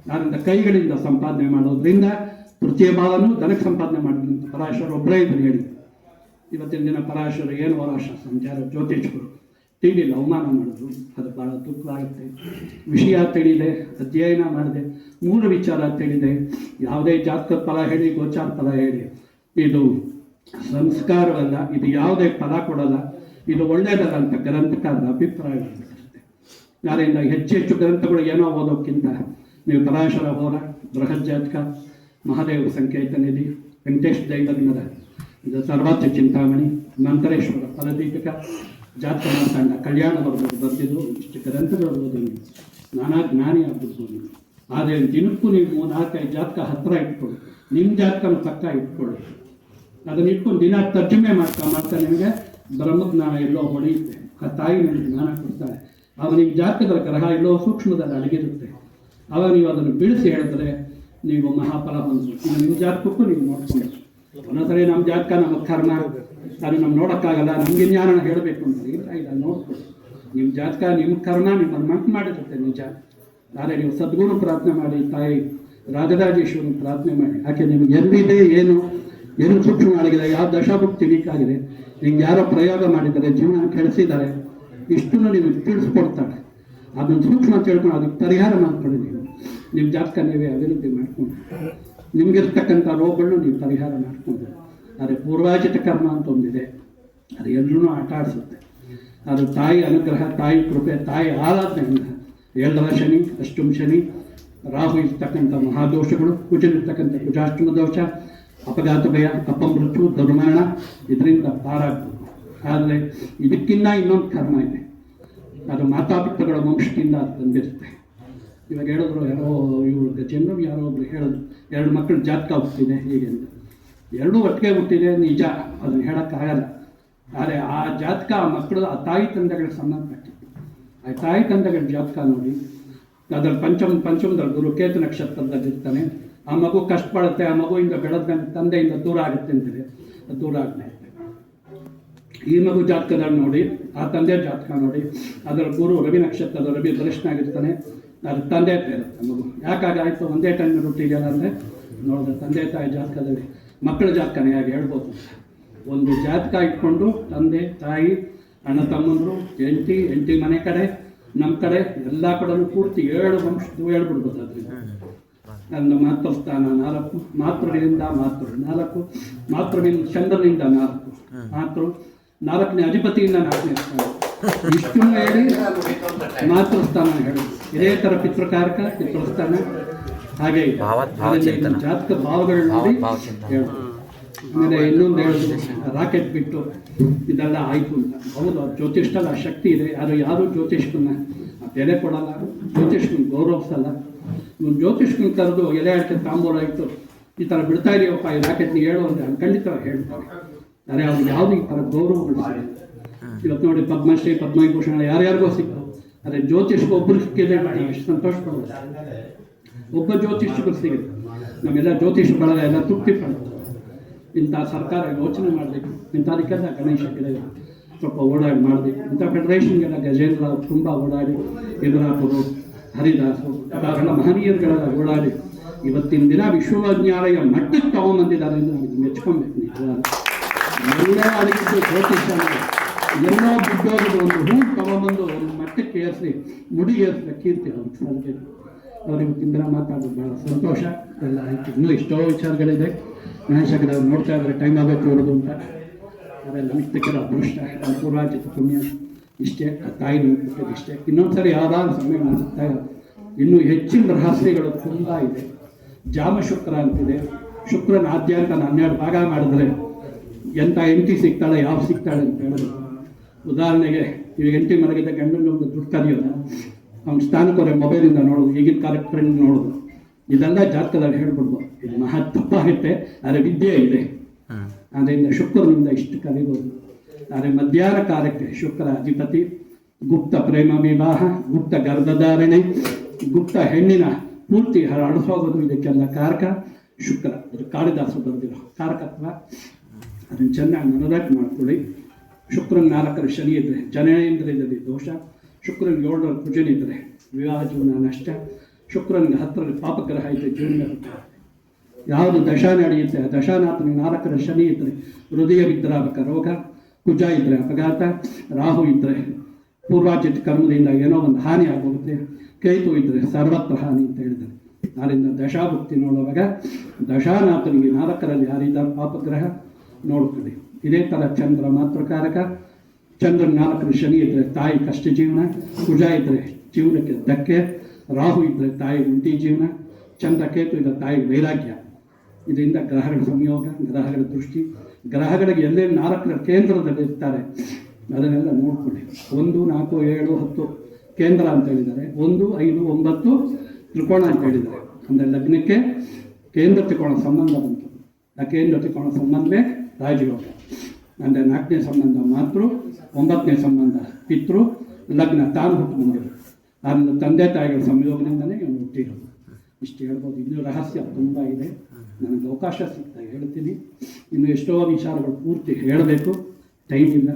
ಆದ್ದರಿಂದ ಕೈಗಳಿಂದ ಸಂಪಾದನೆ ಮಾಡೋದ್ರಿಂದ ತೃತೀಯ ಭಾವನೂ ಧನಕ್ಕೆ ಸಂಪಾದನೆ ಮಾಡಿದ್ರಿಂದ ಪರಾಶರ ಒಬ್ಬರೇ ಇದನ್ನು ಹೇಳಿದ್ರು. ಇವತ್ತಿನ ದಿನ ಪರಾಶರ ಏನು ಓರಾಶಾಸ್ತ್ರ ಸಂಚಾರ ಜ್ಯೋತಿಷ್ಕರು ತಿಳಿಲಿಲ್ಲ, ಅವಮಾನ ಮಾಡಿದ್ರು. ಅದು ಭಾಳ ದುಃಖ ಆಗುತ್ತೆ. ವಿಷಯ ತಿಳಿದೆ, ಅಧ್ಯಯನ ಮಾಡಿದೆ, ಮೂಲ ವಿಚಾರ ತಿಳಿದೆ. ಯಾವುದೇ ಜಾತಕ ಫಲ ಹೇಳಿ, ಗೋಚಾರ ಫಲ ಹೇಳಿ ಇದು ಸಂಸ್ಕಾರವಲ್ಲ, ಇದು ಯಾವುದೇ ಫಲ ಕೊಡಲ್ಲ, ಇದು ಒಳ್ಳೆಯದಲ್ಲ ಅಂತ ಗ್ರಂಥಕಾರರ ಅಭಿಪ್ರಾಯ ಇರುತ್ತೆ. ಆದ್ದರಿಂದ ಹೆಚ್ಚು ಗ್ರಂಥಗಳು ಏನೋ ಓದೋಕ್ಕಿಂತ ನೀವು ಪರಾಶರ ಹೋರ, ಬೃಹತ್ ಜಾತಕ, ಮಹಾದೇವ ಸಂಕೇತ ನಿಧಿ, ವೆಂಕಟೇಶ್ ದೈವಜ್ಞರ ಸರ್ವಾರ್ಥ ಚಿಂತಾಮಣಿ, ಮಂತ್ರೇಶ್ವರ ಫಲದೀಪಿಕ ಜಾತಕ ಮಾತಾಂಡ ಕಲ್ಯಾಣ ಬರ್ದಿದ್ದು ಇಷ್ಟು ಗ್ರಂಥಗಳು ಓದಿ ನಾನಾ ಜ್ಞಾನಿ ಆಗ್ಬಿಡ್ಬೋದು ನೀವು. ಆದರೆ ದಿನಕ್ಕೂ ನೀವು 4-5 ಜಾತಕ ಹತ್ತಿರ ಇಟ್ಕೊಳ್ಳಿ, ನಿಮ್ಮ ಜಾತಕನ ಪಕ್ಕ ಇಟ್ಕೊಳ್ಳಿ. ಅದನ್ನ ಇಟ್ಕೊಂಡು ದಿನ ತರ್ಜುಮೆ ಮಾಡ್ತಾ ನಿಮಗೆ ಬ್ರಹ್ಮಜ್ಞಾನ ಎಲ್ಲೋ ಹೊಳೆಯುತ್ತೆ. ಆ ತಾಯಿ ನಿಮಗೆ ಜ್ಞಾನ ಕೊಡ್ತಾಳೆ. ಆಗ ನಿಮ್ಮ ಜಾತಕದ ಗ್ರಹ ಎಲ್ಲೋ ಸೂಕ್ಷ್ಮದಲ್ಲಿ ಅಡಗಿರುತ್ತೆ. ಆವಾಗ ನೀವು ಅದನ್ನು ಬಿಡಿಸಿ ಹೇಳಿದ್ರೆ ನೀವು ಮಹಾಫಲ ಹೊಂದಬೇಕು. ಇನ್ನು ನಿಮ್ಮ ಜಾತಕಕ್ಕೂ ನೀವು ನೋಡ್ಕೊಂಡು ಒಂದೊಂದ್ಸರಿ ನಮ್ಮ ಜಾತಕ ನಮ್ಮ ಕರ್ಮ ಅದು ನಮ್ಗೆ ನೋಡೋಕ್ಕಾಗಲ್ಲ, ನಮಗೆ ಜ್ಞಾನ ಹೇಳಬೇಕು ಅಂತ ಇಲ್ಲ ನೋಡ್ಕೊಳ್ಳಿ. ನಿಮ್ಮ ಜಾತಕ ನಿಮ್ಮ ಕರ್ಮ ನಿಮ್ಮನ್ನು ಮಂಕ್ ಮಾಡಿರುತ್ತೆ ನಿಜ. ಆದರೆ ನೀವು ಸದ್ಗುರು ಪ್ರಾರ್ಥನೆ ಮಾಡಿ, ತಾಯಿ ರಾಜರಾಜೇಶ್ವರಿ ಪ್ರಾರ್ಥನೆ ಮಾಡಿ, ಯಾಕೆ ನಿಮ್ಗೆ ಎಲ್ಲಿದೆ ಏನು ಸೂಕ್ಷ್ಮ ಆಗಿದೆ, ಯಾವ ದಶಾಭುಕ್ತಿ ವೀಕ್ ಆಗಿದೆ, ನಿಮ್ಗೆ ಯಾರೋ ಪ್ರಯೋಗ ಮಾಡಿದ್ದಾರೆ, ಜೀವನ ಕೆಡಿಸಿದ್ದಾರೆ, ಇಷ್ಟನ್ನು ನಿಮಗೆ ತಿಳಿಸ್ಕೊಡ್ತಾಳೆ. ಅದನ್ನು ಸೂಕ್ಷ್ಮ ತಿಳ್ಕೊಂಡು ಅದಕ್ಕೆ ಪರಿಹಾರ ಮಾಡ್ಕೊಳ್ಳಿ. ನಿಮ್ಮ ಜಾತಕ ನೀವೇ ಅಭಿವೃದ್ಧಿ ಮಾಡಿಕೊಂಡು ನಿಮಗಿರ್ತಕ್ಕಂಥ ರೋಗಗಳನ್ನು ನೀವು ಪರಿಹಾರ ಮಾಡಿಕೊಂಡು. ಆದರೆ ಪೂರ್ವಾಜಿತ ಕರ್ಮ ಅಂತ ಒಂದಿದೆ, ಅದು ಎಲ್ಲರೂ ಆಟ ಆಡಿಸುತ್ತೆ. ಅದು ತಾಯಿ ಅನುಗ್ರಹ, ತಾಯಿ ಕೃಪೆ, ತಾಯಿ ಆರಾಧನೆಯಿಂದ 7ರ ಶನಿ, ಅಷ್ಟಮ ಶನಿ, ರಾಹು ಇರ್ತಕ್ಕಂಥ ಮಹಾದೋಷಗಳು, ಕುಜನಿರ್ತಕ್ಕಂಥ ಕುಜಾಷ್ಟಮ ದೋಷ, ಅಪಘಾತ ಭಯ, ಅಪಮೃತ್ಯು, ದುರ್ಮರಣ, ಇದರಿಂದ ಪಾರಾಗ್ಬೋದು. ಆದರೆ ಇದಕ್ಕಿನ್ನ ಇನ್ನೊಂದು ಕರ್ಮ ಇದೆ, ಅದು ಮಾತಾಪಿತೃಗಳ ವಂಶದಿಂದ ಅದು ಬಂದಿರುತ್ತೆ. ಇವಾಗ ಹೇಳಿದ್ರು ಯಾರೋ ಇವರು ಗಜೇಂದ್ರ ಯಾರೋ ಒಬ್ರು ಹೇಳಿದ್ರು 2 ಮಕ್ಕಳು ಜಾತಕ ಹುಟ್ಟಿದೆ ಹೀಗೆ ಅಂತ. 2 ಒಟ್ಟಿಗೆ ಹುಟ್ಟಿದೆ ನಿಜ, ಅದನ್ನು ಹೇಳೋಕ್ಕಾಗಲ್ಲ. ಆದರೆ ಆ ಜಾತಕ ಆ ಮಕ್ಕಳು ಆ ತಾಯಿ ತಂದೆಗಳಿಗೆ ಸಂಬಂಧಪಟ್ಟಿತ್ತು. ಆ ತಾಯಿ ತಂದೆಗಳ ಜಾತಕ ನೋಡಿ, ಅದರಲ್ಲಿ ಪಂಚಮದಲ್ಲಿ ಗುರು ಕೇತು ನಕ್ಷತ್ರದಲ್ಲಿ ಇರ್ತಾನೆ. ಆ ಮಗು ಕಷ್ಟಪಡುತ್ತೆ, ಆ ಮಗುವಿಂದ ಬೆಳೆದ ತಂದೆಯಿಂದ ದೂರ ಆಗುತ್ತೆ ಅಂತಾರೆ, ಅದು ದೂರ ಆಗದೆ. ಈ ಮಗು ಜಾತಕದಲ್ಲಿ ನೋಡಿ, ಆ ತಂದೆ ಜಾತಕ ನೋಡಿ, ಅದರ ಗುರು ರವಿ ನಕ್ಷತ್ರದ ರವಿ ಬಲಿಷ್ಠನಾಗಿರ್ತಾನೆ, ಅದು ತಂದೆ ಇರುತ್ತೆ ಮಗು. ಯಾಕಾಗಾಯಿತು ಒಂದೇ ಟೈಮ್ ಹುಟ್ಟಿದೆಯಲ್ಲ ಅಂದರೆ ನೋಡಿದ್ರೆ ತಂದೆ ತಾಯಿ ಜಾತಕದಲ್ಲಿ ಮಕ್ಕಳ ಜಾತಕನೇ ಹೇಗೆ ಹೇಳ್ಬೋದು. ಒಂದು ಜಾತಕ ಇಟ್ಕೊಂಡು ತಂದೆ ತಾಯಿ ಅಣ್ಣ ತಮ್ಮಂದರು ಹೆಂಡತಿ ಮನೆ ಕಡೆ ನಮ್ಮ ಕಡೆ ಎಲ್ಲ ಕಡೆನೂ ಪೂರ್ತಿ 7 ವಂಶದ್ದು ಹೇಳ್ಬಿಡ್ಬೋದು. ಅದರಿಂದ ನನ್ನ ಮಾತೃಸ್ಥಾನ 4, ಮಾತೃಗಳಿಂದ 4, ಮಾತೃವಿಂದ ಚಂದ್ರನಿಂದ 4, 4ನೇ ಅಧಿಪತಿಯಿಂದ 4ನೇ ಸ್ಥಾನ, ಇಷ್ಟು ಹೇಳಿ ಮಾತೃಸ್ಥಾನ ಹೇಳೋದು. ಇದೇ ಥರ ಪಿತೃಕಾರಕ ಪಿತೃಸ್ಥಾನ ಹಾಗೆ ಜಾತಕ ಭಾವಗಳು ನೋಡಿ ಹೇಳೋದು. ಆಮೇಲೆ ಇನ್ನೊಂದು ಹೇಳೋದು, ರಾಕೆಟ್ ಬಿಟ್ಟು ಇದೆಲ್ಲ ಆಯಿತು ಅಂತ. ಹೌದು, ಅದು ಜ್ಯೋತಿಷ್ಠದ ಆ ಶಕ್ತಿ ಇದೆ. ಅದು ಯಾರು ಜ್ಯೋತಿಷ್ಕನ್ನ ಬೆಲೆ ಕೊಡಲ್ಲ, ಜ್ಯೋತಿಷ್ಕನ ಗೌರವಿಸಲ್ಲ. ಇವನು ಜ್ಯೋತಿಷ್ಕನ ಕರೆದು ಎಲೆ ಅಡಿಕೆ ತಾಂಬೂಲ ಇತ್ತು, ಈ ಥರ ಬಿಡ್ತಾ ಇದೀವಪ್ಪ ಈ ರಾಕೆಟ್ನ ಹೇಳು ಅಂದರೆ ಖಂಡಿತವಾಗಿ ಹೇಳ್ತಾರೆ. ಆದರೆ ಅವ್ರಿಗೆ ಯಾವುದು ಈ ಥರ ಗೌರವಗಳು ಇವತ್ತು ನೋಡಿ ಪದ್ಮಶ್ರೀ ಪದ್ಮವಿಭೂಷಣ ಯಾರ್ಯಾರಿಗೋ ಸಿಕ್ತು. ಆದರೆ ಜ್ಯೋತಿಷ್ಕ ಒಬ್ಬರು ಸಿಕ್ಕಿದ್ರೆ ಎಷ್ಟು ಸಂತೋಷ ಪಡೋದು. ಒಬ್ಬ ಜ್ಯೋತಿಷ್ಕರು ಸಿಗುತ್ತೆ, ನಮ್ಮೆಲ್ಲ ಜ್ಯೋತಿಷ ಬಳಗ ಎಲ್ಲ ತೃಪ್ತಿ ಪಡ್ತಾರೆ. ಇಂಥ ಸರ್ಕಾರ ಯೋಚನೆ ಮಾಡಬೇಕು. ಇಂಥದಕ್ಕೆಲ್ಲ ಗಣೇಶಗೆಲ್ಲ ಸ್ವಲ್ಪ ಓಡಾಡಿ ಮಾಡಬೇಕು. ಇಂಥ ಫೆಡರೇಷನ್ಗೆಲ್ಲ ಗಜೇಂದ್ರ ತುಂಬ ಓಡಾಡಿ, ಯದುರಾಪುರು, ಹರಿದಾಸು ಅದೆಲ್ಲ ಮಹನೀಯರುಗಳೆಲ್ಲ ಓಡಾಡಿ ಇವತ್ತಿನ ದಿನ ವಿಶ್ವವಿದ್ಯಾಲಯ ಮಟ್ಟಕ್ಕೆ ತಗೊಂಬಂದಿದ್ದಾರೆ ಎಂದು ನಮಗೆ ಮೆಚ್ಕೊಬೇಕು. ಎಲ್ಲ ಅದಕ್ಕಿಂತ ಜ್ಯೋತಿಷ ಎಲ್ಲೋ ಬಿದ್ದೋಗದು ಒಂದು ಹೂ ತಗೊಂಬಂದು ಒಂದು ಮಟ್ಟಕ್ಕೆ ಏರಿಸಿ ಮುಡಿ ಏರಿಸಿದ ಕೀರ್ತಿ ಅವ್ರಿಗೆ ಸಲ್ಬೇಕು. ಅವ್ರಿಗೆ ತಿಂದಿನ ಮಾತಾಡೋದು ಭಾಳ ಸಂತೋಷ. ಎಲ್ಲ ಆಯ್ತು. ಇನ್ನೂ ಎಷ್ಟೋ ವಿಚಾರಗಳಿದೆ. ಗಣೇಶಕ್ಕೆ ನಾವು ನೋಡ್ತಾ ಇದ್ದಾರೆ, ಟೈಮ್ ಆಗಬೇಕು ಇರೋದು ಅಂತ. ಅದೆಲ್ಲ ಮಿಕ್ಕಿರೋ ಅದೃಷ್ಟ, ಪೂರ್ವಾಜಿತ ಪುಣ್ಯ ಇಷ್ಟೇ. ತಾಯಿ ಕೊಟ್ಟದ್ದು ಇಷ್ಟೇ. ಇನ್ನೊಂದ್ಸರಿ ಯಾವ್ದಾದ್ರು ಸಮಯ ಮಾಡಿಸ್ತಾ ಇನ್ನೂ ಹೆಚ್ಚಿನ ರಹಸ್ಯಗಳು ತುಂಬ ಇದೆ. ಜಾಮ ಶುಕ್ರ ಅಂತಿದೆ. ಶುಕ್ರನ ಆದ್ಯಂತ 12 ಭಾಗ ಮಾಡಿದ್ರೆ ಎಂಥ ಹೆಂಡತಿ ಸಿಗ್ತಾಳೆ, ಯಾವ ಸಿಗ್ತಾಳೆ ಅಂತ ಹೇಳೋದು. ಉದಾಹರಣೆಗೆ ಈಗ ಹೆಂಡತಿ ಮಲಗಿದ ಗಂಡನ ಒಂದು ದುಡ್ಡು ಕಲಿಯೋದು, ಅವ್ನ ಸ್ಥಾನಕ್ಕೋರೆ ಮೊಬೈಲಿಂದ ನೋಡೋದು, ಈಗಿನ ಕಾರ್ಯಕ್ರಮ ನೋಡೋದು, ಇದೆಲ್ಲ ಜಾತಕದಲ್ಲಿ ಹೇಳ್ಬಿಡ್ಬೋದು. ಇದು ಮಹಾ ತಪ್ಪಾಗುತ್ತೆ. ಆದರೆ ವಿದ್ಯೆ ಇದೆ. ಆದ್ದರಿಂದ ಶುಕ್ರನಿಂದ ಇಷ್ಟು ಕಲಿಬೋದು. ಆದರೆ ಮಧ್ಯಾಹ್ನ ಕಾಲಕ್ಕೆ ಶುಕ್ರ ಅಧಿಪತಿ, ಗುಪ್ತ ಪ್ರೇಮ ವಿವಾಹ, ಗುಪ್ತ ಗರ್ಭಧಾರಣೆ, ಗುಪ್ತ ಹೆಣ್ಣಿನ ಪೂರ್ತಿ ಅಳಿಸೋಗೋದು, ಇದಕ್ಕೆಲ್ಲ ಕಾರಕ ಶುಕ್ರ. ಇದು ಕಾಳಿದಾಸು ಬರೆದಿರೋ ಕಾರಕತ್ವ. ಅದನ್ನು ಚೆನ್ನಾಗಿ ಮನದಟ್ಟು ಮಾಡ್ಕೊಳ್ಳಿ. ಶುಕ್ರನ 4ರ ಶನಿ ಇದ್ದರೆ ಜನನೇಂದ್ರಿಯದಲ್ಲಿ ದೋಷ, ಶುಕ್ರನ 7ರ ಕುಜನಿದ್ದರೆ ವಿವಾಹ ಜೀವನ ನಷ್ಟ, ಶುಕ್ರನಿಗೆ 10ರಲ್ಲಿ ಪಾಪಗ್ರಹ ಇದ್ದರೆ ಜೀವನ. ಯಾವುದು ದಶಾ ನಡೆಯುತ್ತೆ ಆ ದಶಾನಾಥನಿಗೆ 4ರ ಶನಿ ಇದ್ದರೆ ಹೃದಯ ವಿದ್ರಾವಕ ರೋಗ, ಕುಜ ಇದ್ದರೆ ಅಪಘಾತ, ರಾಹು ಇದ್ದರೆ ಪೂರ್ವಾಜಿತ ಕರ್ಮದಿಂದ ಏನೋ ಒಂದು ಹಾನಿ ಆಗೋಗುತ್ತೆ, ಕೇತು ಇದ್ದರೆ ಸರ್ವತ್ರ ಹಾನಿ ಅಂತ ಹೇಳಿದ್ದಾರೆ. ಆದ್ದರಿಂದ ದಶಾಭುಕ್ತಿ ನೋಡುವಾಗ ದಶಾನಾಥನಿಗೆ 4ರಲ್ಲಿ ಯಾರಿದ್ದಾರೆ ಪಾಪಗ್ರಹ ನೋಡ್ಕೊಳ್ಳಿ. ಇದೇ ಥರ ಚಂದ್ರ ಮಾತೃಕಾರಕ. ಚಂದ್ರನ 4ರ ಶನಿ ಇದ್ದರೆ ತಾಯಿ ಕಷ್ಟ ಜೀವನ, ಕುಜ ಇದ್ದರೆ ಜೀವನಕ್ಕೆ ಧಕ್ಕೆ, ರಾಹು ಇದ್ದರೆ ತಾಯಿ ಉಂಟಿ ಜೀವನ, ಚಂದ್ರ ಕೇತು ಇದ್ದರೆ ತಾಯಿ ವೈರಾಗ್ಯ. ಇದರಿಂದ ಗ್ರಹಗಳ ಸಂಯೋಗ, ಗ್ರಹಗಳ ದೃಷ್ಟಿ, ಗ್ರಹಗಳಿಗೆ ಎಲ್ಲೆಲ್ಲಿ 4 ಕೇಂದ್ರದಲ್ಲಿ ಇರ್ತಾರೆ ಅದನ್ನೆಲ್ಲ ನೋಡ್ಕೊಳ್ಳಿ. 1, 4, 7, 10 ಕೇಂದ್ರ ಅಂತ ಹೇಳಿದ್ದಾರೆ. 1, 5, 9 ತ್ರಿಕೋಣ ಅಂತ ಹೇಳಿದ್ದಾರೆ. ಅಂದರೆ ಲಗ್ನಕ್ಕೆ ಕೇಂದ್ರ ತ್ರಿಕೋಣ ಸಂಬಂಧ ಬಂತು. ಆ ಕೇಂದ್ರ ತ್ರಿಕೋಣ ಸಂಬಂಧವೇ ರಾಜಯೋಗ. ಅಂದರೆ 4ನೇ ಸಂಬಂಧ ಮಾತೃ, 9ನೇ ಸಂಬಂಧ ಪಿತೃ, ಲಗ್ನ ತಾನು ಹುಟ್ಟು ಬಂದಿರೋದು. ಆದ್ದರಿಂದ ತಂದೆ ತಾಯಿಗಳ ಸಂಯೋಗದಿಂದಲೇ ಇವನು ಹುಟ್ಟಿರೋದು. ಇಷ್ಟು ಹೇಳ್ಬೋದು. ಇನ್ನೂ ರಹಸ್ಯ ತುಂಬ ಇದೆ. ನನಗೆ ಅವಕಾಶ ಸಿಗ್ತಾ ಹೇಳ್ತೀನಿ. ಇನ್ನು ಎಷ್ಟೋ ವಿಚಾರಗಳು ಪೂರ್ತಿ ಹೇಳಬೇಕು, ಟೈಮ್ ಇಲ್ಲ.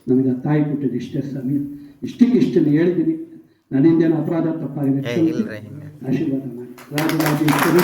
ನನಗೆ ಆ ತಾಯಿ ಕೊಟ್ಟಿದ್ದು ಇಷ್ಟೇ ಸ್ವಾಮಿ. ಇಷ್ಟನ್ನು ಹೇಳಿದ್ದೀನಿ. ನನ್ನಿಂದೇನು ಅಪರಾಧ ತಪ್ಪಾಗಿದೆ, ಆಶೀರ್ವಾದ ಮಾಡಿ. ರಾಜರಾಜೇಶ್ವರಿ